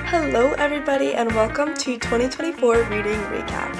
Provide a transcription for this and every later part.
Hello everybody and welcome to 2024 Reading Recap.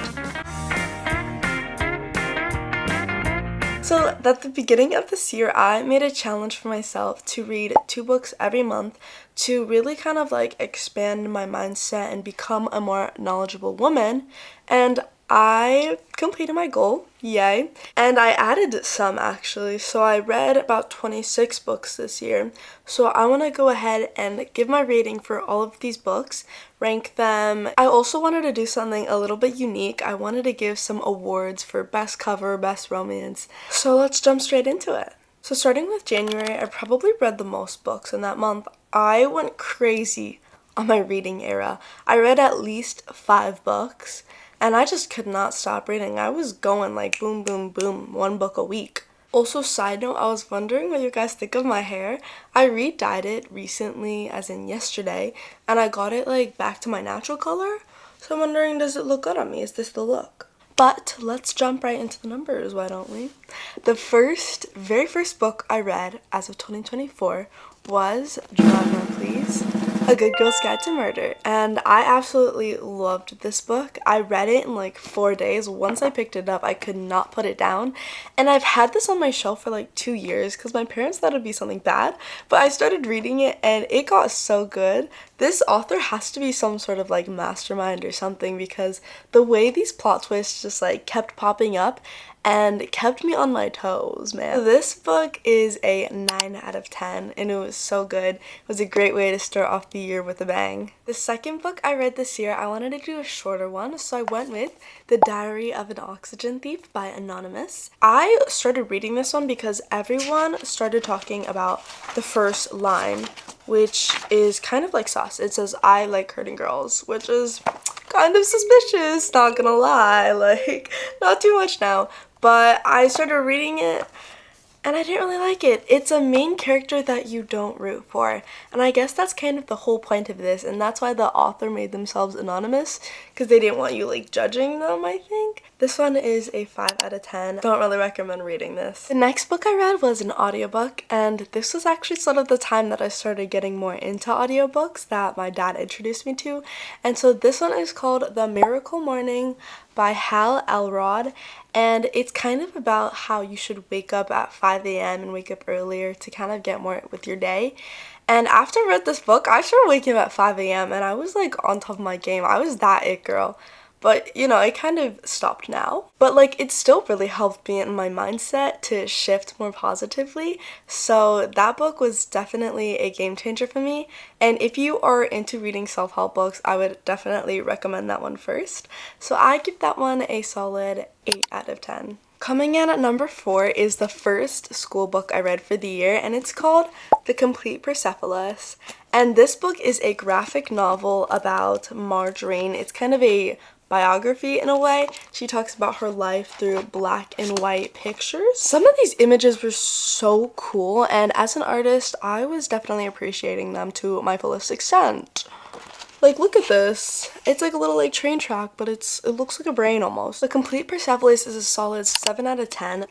So at the beginning of this year, I made a challenge for myself to read 2 books every month to really kind of like expand my mindset and become a more knowledgeable woman, and I completed my goal, yay. And I added some actually, so I read about 26 books this year. So I want to go ahead and give my rating for all of these books, rank them. I also wanted to do something a little bit unique. I wanted to give some awards for best cover, best romance. So let's jump straight into it. So starting with January, I probably read the most books in that month. I went crazy on my reading era. I read at least 5 books. And I just could not stop reading. I was going like boom, boom, boom, 1 book a week. Also, side note, I was wondering what you guys think of my hair. I re-dyed it recently, as in yesterday, and I got it like back to my natural color. So I'm wondering, does it look good on me? Is this the look? But let's jump right into the numbers, why don't we? The very first book I read as of 2024 was, drama please, A Good Girl's Guide to Murder, and I absolutely loved this book. I read it in like 4 days. Once I picked it up, I could not put it down, and I've had this on my shelf for like 2 years because my parents thought it'd be something bad, but I started reading it and it got so good. This author has to be some sort of like mastermind or something, because the way these plot twists just like kept popping up and kept me on my toes, man. This book is a 9 out of 10 and it was so good. It was a great way to start off the year with a bang. The second book I read this year, I wanted to do a shorter one, so I went with The Diary of an Oxygen Thief by Anonymous. I started reading this one because everyone started talking about the first line, which is kind of like sauce. It says, "I like hurting girls," which is kind of suspicious, not gonna lie, like not too much now. But I started reading it and I didn't really like it. It's a main character that you don't root for. And I guess that's kind of the whole point of this, and that's why the author made themselves anonymous, because they didn't want you like judging them, I think. This one is a 5 out of 10. Don't really recommend reading this. The next book I read was an audiobook, and this was actually sort of the time that I started getting more into audiobooks that my dad introduced me to. And so this one is called The Miracle Morning by Hal Elrod, and it's kind of about how you should wake up at 5 a.m. and wake up earlier to kind of get more with your day. And after I read this book, I started waking up at 5 a.m. and I was like on top of my game. I was that it girl. But, you know, it kind of stopped now. But, like, it still really helped me in my mindset to shift more positively. So that book was definitely a game changer for me. And if you are into reading self-help books, I would definitely recommend that one first. So I give that one a solid 8 out of 10. Coming in at number 4 is the first school book I read for the year, and it's called The Complete Persepolis. And this book is a graphic novel about Margarine. It's kind of a biography in a way. She talks about her life through black and white pictures. Some of these images were so cool, and as an artist, I was definitely appreciating them to my fullest extent. Like, look at this. It's like a little like train track, but it looks like a brain almost. The Complete Persepolis is a solid 7 out of 10.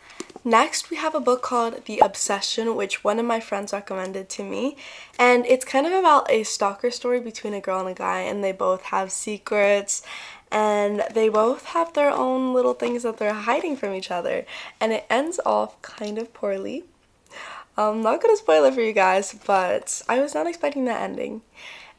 Next, we have a book called The Obsession, which one of my friends recommended to me. And it's kind of about a stalker story between a girl and a guy, and they both have secrets, and they both have their own little things that they're hiding from each other. And it ends off kind of poorly. I'm not gonna spoil it for you guys, but I was not expecting that ending.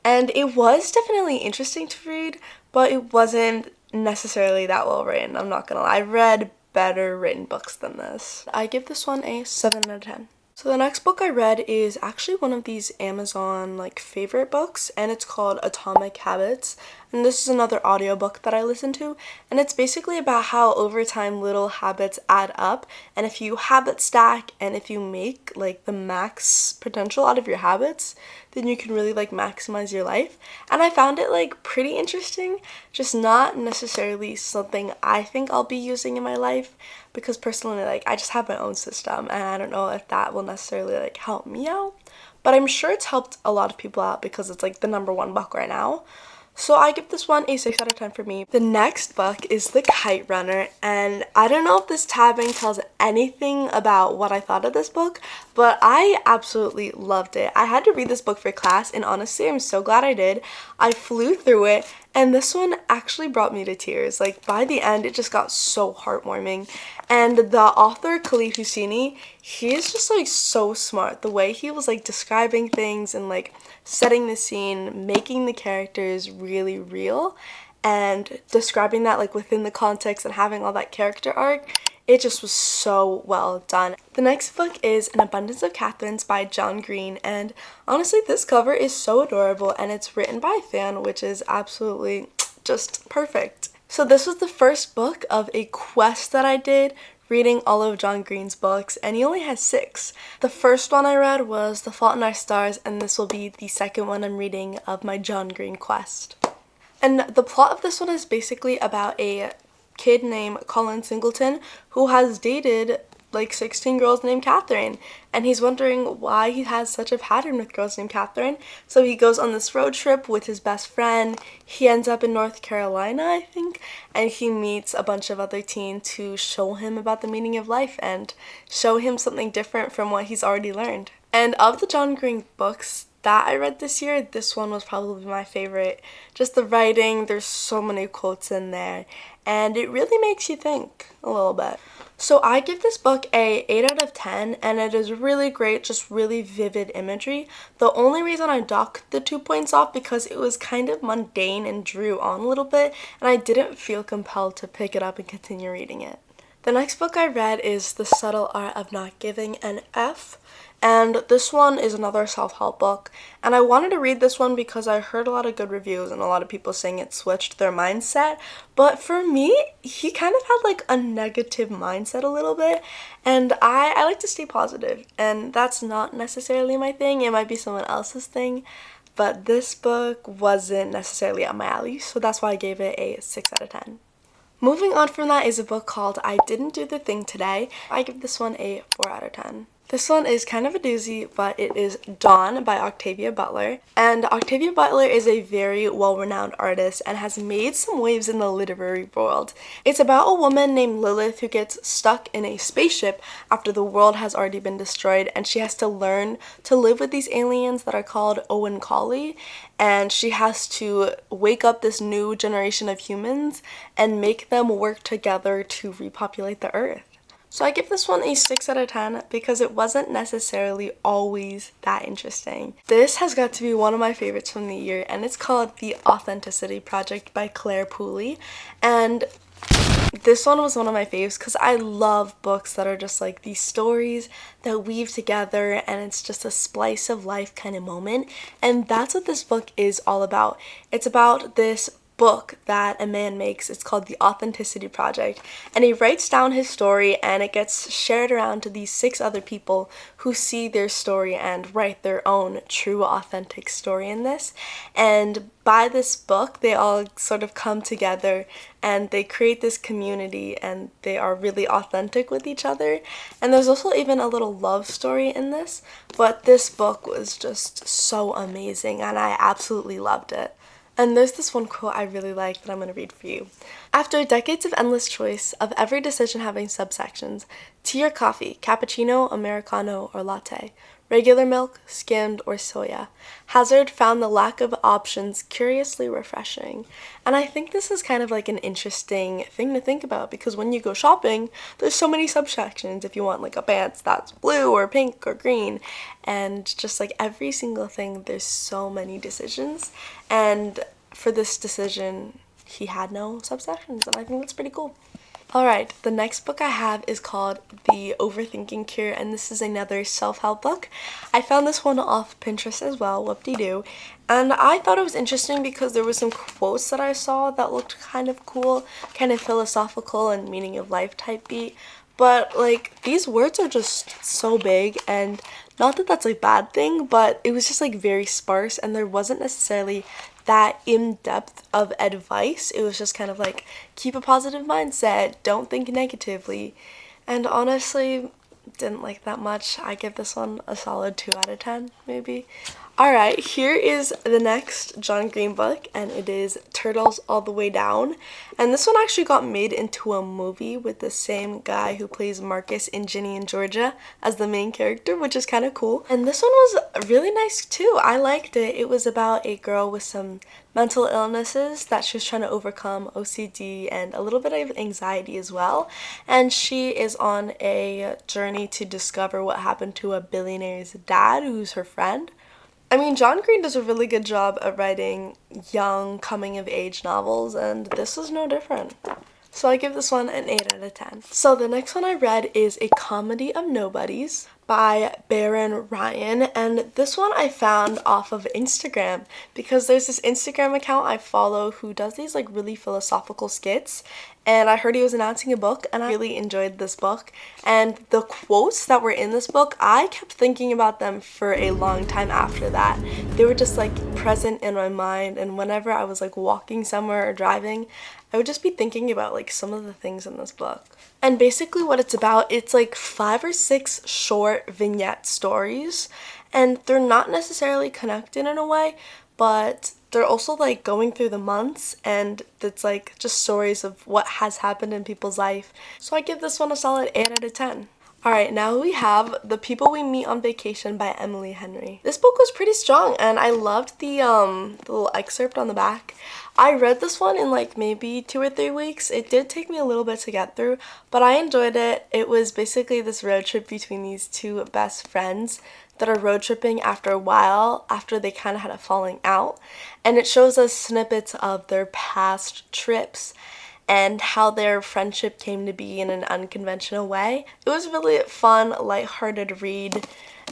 And it was definitely interesting to read, but it wasn't necessarily that well written, I'm not gonna lie. I've read better written books than this. I give this one a 7 out of 10. So the next book I read is actually one of these Amazon like favorite books, and it's called Atomic Habits. And this is another audiobook that I listened to, and it's basically about how over time little habits add up, and if you habit stack and if you make like the max potential out of your habits, then you can really like maximize your life. And I found it like pretty interesting, just not necessarily something I think I'll be using in my life, because personally like I just have my own system and I don't know if that will necessarily like help me out, but I'm sure it's helped a lot of people out because it's like the #1 book right now. So I give this one a 6 out of 10 for me. The next book is The Kite Runner, and I don't know if this tabbing tells anything about what I thought of this book, but I absolutely loved it. I had to read this book for class, and honestly, I'm so glad I did. I flew through it, and this one actually brought me to tears. Like, by the end, it just got so heartwarming. And the author, Khalid Hosseini, he is just like so smart. The way he was like describing things and like setting the scene, making the characters really real, and describing that like within the context and having all that character arc, it just was so well done. The next book is An Abundance of Catherines by John Green, and honestly this cover is so adorable and it's written by a fan, which is absolutely just perfect. So this was the first book of a quest that I did, reading all of John Green's books, and he only has 6. The first one I read was The Fault in Our Stars, and this will be the second one I'm reading of my John Green quest. And the plot of this one is basically about a kid named Colin Singleton who has dated like 16 girls named Catherine, and he's wondering why he has such a pattern with girls named Catherine. So he goes on this road trip with his best friend. He ends up in North Carolina, I think, and he meets a bunch of other teens who show him about the meaning of life and show him something different from what he's already learned. And of the John Green books that I read this year, this one was probably my favorite. Just the writing, there's so many quotes in there, and it really makes you think a little bit. So I give this book a 8 out of 10, and it is really great, just really vivid imagery. The only reason I docked the 2 points off because it was kind of mundane and drew on a little bit, and I didn't feel compelled to pick it up and continue reading it. The next book I read is The Subtle Art of Not Giving an F. And this one is another self-help book, and I wanted to read this one because I heard a lot of good reviews and a lot of people saying it switched their mindset, but for me, he kind of had like a negative mindset a little bit, and I like to stay positive, and that's not necessarily my thing. It might be someone else's thing, but this book wasn't necessarily up my alley, so that's why I gave it a 6 out of 10. Moving on from that is a book called I Didn't Do the Thing Today. I give this one a 4 out of 10. This one is kind of a doozy, but it is Dawn by Octavia Butler. And Octavia Butler is a very well-renowned artist and has made some waves in the literary world. It's about a woman named Lilith who gets stuck in a spaceship after the world has already been destroyed, and she has to learn to live with these aliens that are called Owen Collie, and she has to wake up this new generation of humans and make them work together to repopulate the earth. So I give this one a 6 out of 10 because it wasn't necessarily always that interesting. This has got to be one of my favorites from the year, and it's called The Authenticity Project by Claire Pooley. And this one was one of my faves because I love books that are just like these stories that weave together and it's just a slice of life kind of moment. And that's what this book is all about. It's about this book that a man makes. It's called The Authenticity Project, and he writes down his story and it gets shared around to these 6 other people who see their story and write their own true authentic story in this. And by this book they all sort of come together and they create this community and they are really authentic with each other. And there's also even a little love story in this, but this book was just so amazing and I absolutely loved it. And there's this one quote I really like that I'm going to read for you. After decades of endless choice, of every decision having subsections, tea or coffee, cappuccino, americano, or latte, regular milk, skimmed, or soya, Hazard found the lack of options curiously refreshing. And I think this is kind of like an interesting thing to think about because when you go shopping, there's so many subsections if you want like a pants that's blue or pink or green. And just like every single thing, there's so many decisions. And for this decision, he had no subsections, and I think that's pretty cool. Alright, the next book I have is called The Overthinking Cure, and this is another self-help book. I found this one off Pinterest as well, whoop-de-doo, and I thought it was interesting because there were some quotes that I saw that looked kind of cool, kind of philosophical and meaning of life type beat, but like these words are just so big, and not that that's a bad thing, but it was just like very sparse and there wasn't necessarily that in-depth of advice. It was just kind of like, keep a positive mindset, don't think negatively, and honestly didn't like that much. I give this one a solid 2 out of 10 maybe. Alright, here is the next John Green book, and it is Turtles All the Way Down. And this one actually got made into a movie with the same guy who plays Marcus in Ginny and Georgia as the main character, which is kind of cool. And this one was really nice too. I liked it. It was about a girl with some mental illnesses that she was trying to overcome, OCD and a little bit of anxiety as well. And she is on a journey to discover what happened to a billionaire's dad, who's her friend. I mean, John Green does a really good job of writing young, coming-of-age novels, and this was no different. So I give this one an 8 out of 10. So the next one I read is A Comedy of Nobodies by Baron Ryan, and this one I found off of Instagram because there's this Instagram account I follow who does these like really philosophical skits, and I heard he was announcing a book and I really enjoyed this book. And the quotes that were in this book, I kept thinking about them for a long time after that. They were just like present in my mind, and whenever I was like walking somewhere or driving, I would just be thinking about like some of the things in this book. And basically what it's about, it's like 5 or 6 short vignette stories, and they're not necessarily connected in a way, but they're also like going through the months, and it's like just stories of what has happened in people's life. So I give this one a solid 8 out of 10. Alright, now we have The People We Meet on Vacation by Emily Henry. This book was pretty strong, and I loved the little excerpt on the back. I read this one in like maybe 2 or 3 weeks. It did take me a little bit to get through, but I enjoyed it. It was basically this road trip between these 2 best friends that are road tripping after a while, after they kind of had a falling out. And it shows us snippets of their past trips and how their friendship came to be in an unconventional way. It was really fun, lighthearted read,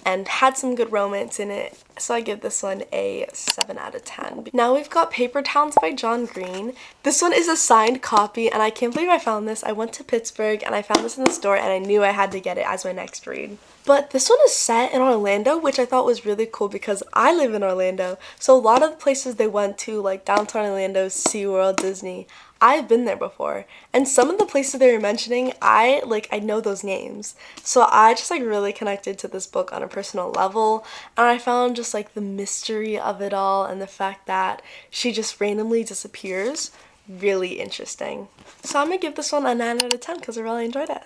and had some good romance in it, so I give this one a 7 out of 10. Now we've got Paper Towns by John Green. This one is a signed copy, and I can't believe I found this. I went to Pittsburgh and I found this in the store, and I knew I had to get it as my next read. But this one is set in Orlando, which I thought was really cool because I live in Orlando. So a lot of the places they went to, like downtown Orlando, SeaWorld, Disney, I've been there before. And some of the places they were mentioning, I know those names. So I just like really connected to this book on a personal level. And I found just like the mystery of it all and the fact that she just randomly disappears really interesting. So I'm gonna give this one a 9 out of 10 because I really enjoyed it.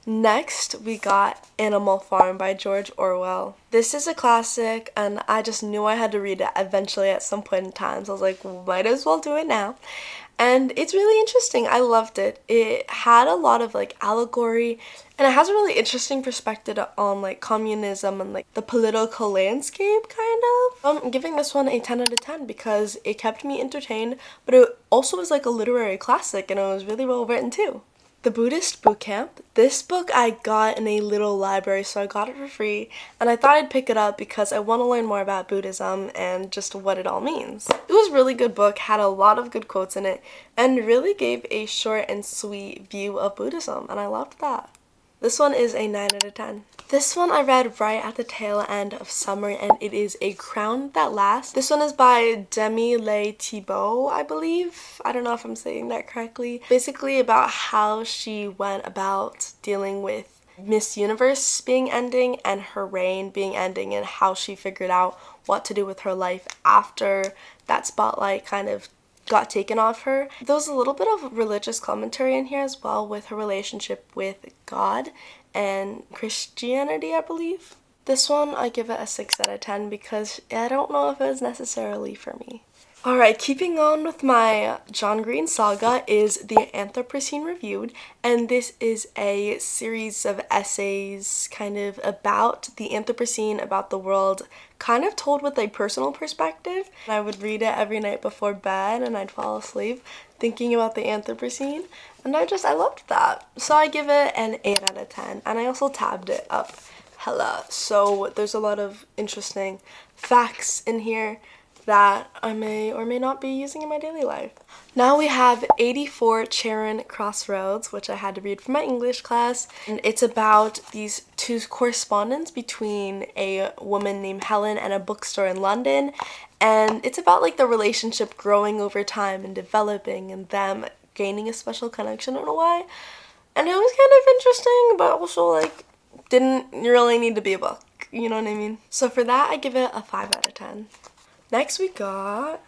Next, we got Animal Farm by George Orwell. This is a classic, and I just knew I had to read it eventually at some point in time, so I was like, well, might as well do it now. And it's really interesting. I loved it. It had a lot of like allegory, and it has a really interesting perspective on like communism and like the political landscape kind of. I'm giving this one a 10 out of 10 because it kept me entertained, but it also was like a literary classic, and it was really well written too. The Buddhist Boot Camp. This book I got in a little library, so I got it for free, and I thought I'd pick it up because I want to learn more about Buddhism and just what it all means. It was a really good book, had a lot of good quotes in it, and really gave a short and sweet view of Buddhism, and I loved that. This one is a 9 out of 10. This one I read right at the tail end of summer, and it is A Crown That Lasts. This one is by Demi Le Thibault, I believe. I don't know if I'm saying that correctly. Basically about how she went about dealing with Miss Universe being ending and her reign being ending, and how she figured out what to do with her life after that spotlight kind of got taken off her. There was a little bit of religious commentary in here as well with her relationship with God and Christianity, I believe. This one, I give it a 6 out of 10 because I don't know if it was necessarily for me. Alright, keeping on with my John Green saga is The Anthropocene Reviewed, and this is a series of essays kind of about the Anthropocene, about the world, kind of told with a personal perspective. I would read it every night before bed and I'd fall asleep thinking about the Anthropocene, and I loved that. So I give it an 8 out of 10, and I also tabbed it up hella, so there's a lot of interesting facts in here that I may or may not be using in my daily life. Now we have 84 Charing Crossroads, which I had to read for my English class, and it's about these 2 correspondents between a woman named Helen and a bookstore in London, and it's about like the relationship growing over time and developing and them gaining a special connection in a way. And it was kind of interesting, but also like didn't really need to be a book. you know what I mean? So for that, I give it a 5 out of 10. Next we got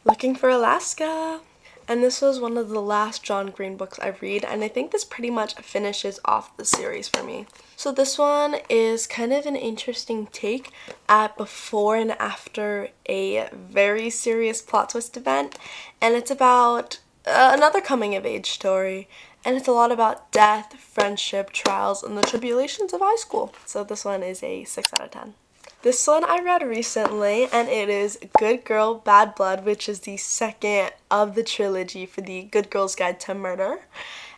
Looking for Alaska. And this was one of the last John Green books I read, and I think this pretty much finishes off the series for me. So this one is kind of an interesting take at before and after a very serious plot twist event, and it's about another coming of age story, and it's a lot about death, friendship, trials, and the tribulations of high school. So this one is a 6 out of 10. This one I read recently, and it is Good Girl, Bad Blood, which is the second of the trilogy for the Good Girl's Guide to Murder.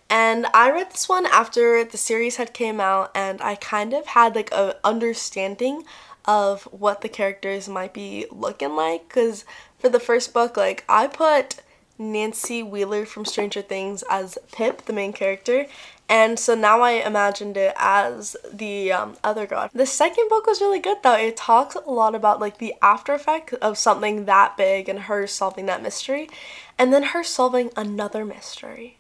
And I read this one after the series had came out, and I kind of had like a understanding of what the characters might be looking like, because for the first book, like, I put Nancy Wheeler from Stranger Things as Pip, the main character, and so now I imagined it as the other girl. The second book was really good though. It talks a lot about like the after effect of something that big and her solving that mystery, and then her solving another mystery.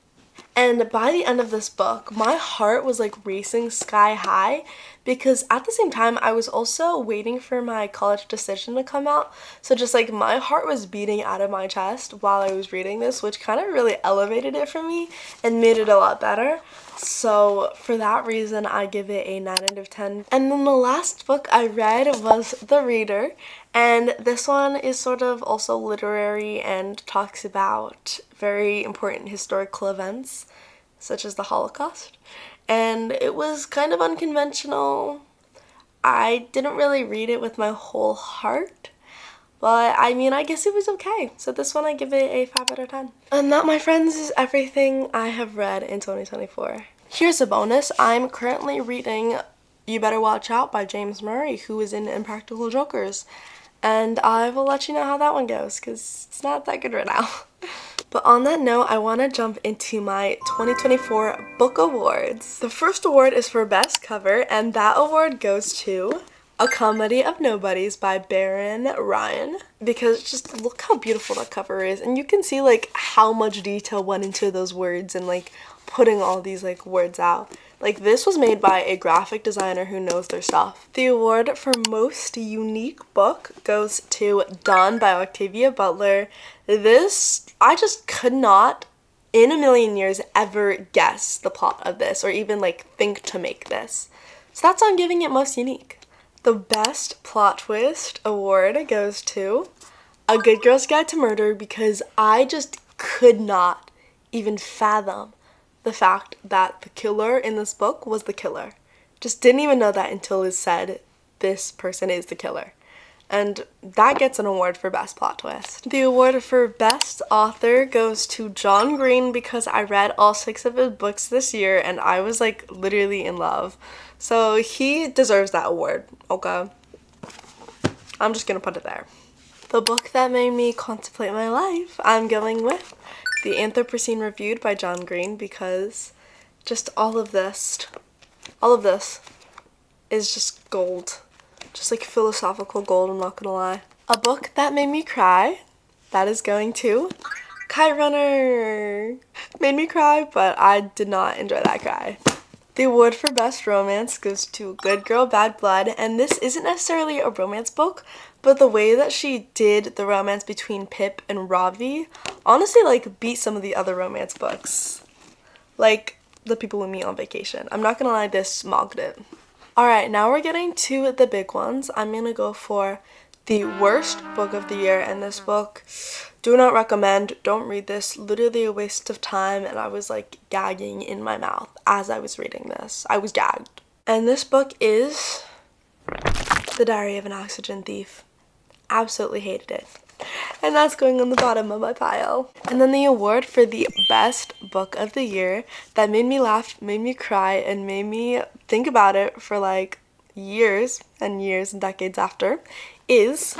And by the end of this book, my heart was like racing sky high, because at the same time I was also waiting for my college decision to come out. So just like my heart was beating out of my chest while I was reading this, which kind of really elevated it for me and made it a lot better. So for that reason, I give it a 9 out of 10. And then the last book I read was The Reader. And this one is sort of also literary and talks about very important historical events, such as the Holocaust. And it was kind of unconventional. I didn't really read it with my whole heart, but I mean, I guess it was okay. So this one I give it a 5 out of 10. And that, my friends, is everything I have read in 2024. Here's a bonus. I'm currently reading You Better Watch Out by James Murray, who is in Impractical Jokers. And I will let you know how that one goes, because it's not that good right now. But on that note, I want to jump into my 2024 book awards. The first award is for Best Cover, and that award goes to A Comedy of Nobodies by Baron Ryan, because just look how beautiful that cover is, and you can see like how much detail went into those words and like putting all these like words out. Like, this was made by a graphic designer who knows their stuff. The award for Most Unique Book goes to Dawn by Octavia Butler. This, I just could not in a million years ever guess the plot of this or even like think to make this. So that's why I'm giving it Most Unique. The Best Plot Twist award goes to A Good Girl's Guide to Murder, because I just could not even fathom the fact that the killer in this book was the killer. Just didn't even know that until it said this person is the killer. And that gets an award for Best Plot Twist. The award for Best Author goes to John Green, because I read all 6 of his books this year and I was like literally in love. So he deserves that award, okay? I'm just gonna put it there. The book that made me contemplate my life, I'm going with The Anthropocene Reviewed by John Green, because just all of this is just gold. Just like philosophical gold, I'm not gonna lie. A book that made me cry, that is going to Kite Runner. Made me cry, but I did not enjoy that cry. The award for Best Romance goes to Good Girl, Bad Blood, and this isn't necessarily a romance book, but the way that she did the romance between Pip and Ravi honestly like beat some of the other romance books. Like The People We Meet on Vacation. I'm not gonna lie, this mogged it. Alright, now we're getting to the big ones. I'm gonna go for the worst book of the year, and this book, do not recommend, don't read this, literally a waste of time, and I was like gagging in my mouth as I was reading this. I was gagged. And this book is The Diary of an Oxygen Thief. Absolutely hated it. And that's going on the bottom of my pile. And then the award for the best book of the year that made me laugh, made me cry, and made me think about it for like years and years and decades after is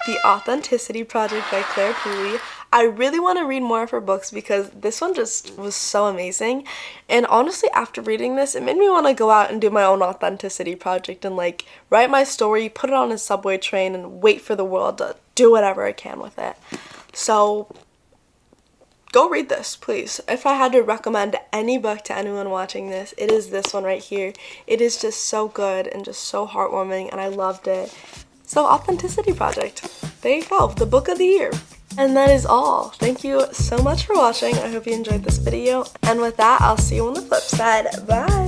The Authenticity Project by Claire Pooley. I really want to read more of her books because this one just was so amazing. And honestly, after reading this, it made me want to go out and do my own authenticity project and like write my story, put it on a subway train, and wait for the world to do whatever I can with it. So go read this, please. If I had to recommend any book to anyone watching this, it is this one right here. It is just so good and just so heartwarming, and I loved it. So, Authenticity Project. There you go, the book of the year. And that is all. Thank you so much for watching. I hope you enjoyed this video. And with that, I'll see you on the flip side. Bye!